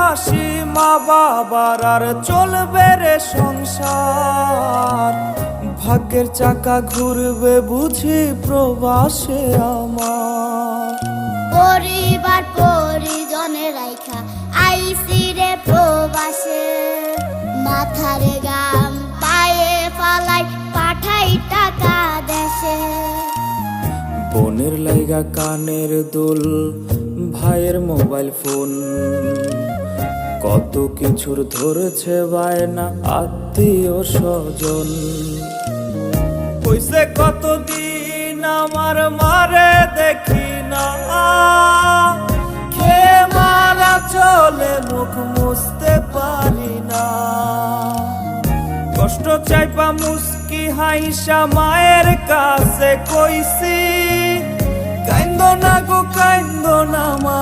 প্রবাসী মা বাবার আর চলবে রে সংসার। ভাগ্যের চাকা ঘুরবে বুঝি প্রবাসে আমার। পরিবার পরিজনের রাইখা আইসি রে প্রবাসে, মাথারে গাম পায়ে ফালাই পাঠাই টাকা দেশে। বোনের লাইগা কানের দুল, ভাইয়ের মোবাইল ফোন, কত কিছুর ধরেছে বায়না আত্মীয় স্বজন। কইছে কতদিন আমার মারে দেখি না, খেয়ে মারা চলে মুখ মুছতে পারি না। কষ্ট চাইপা মুস্কি হাইসা মায়ের কাছে কইছি, কাইন্দো না গো কাইন্দো না মা।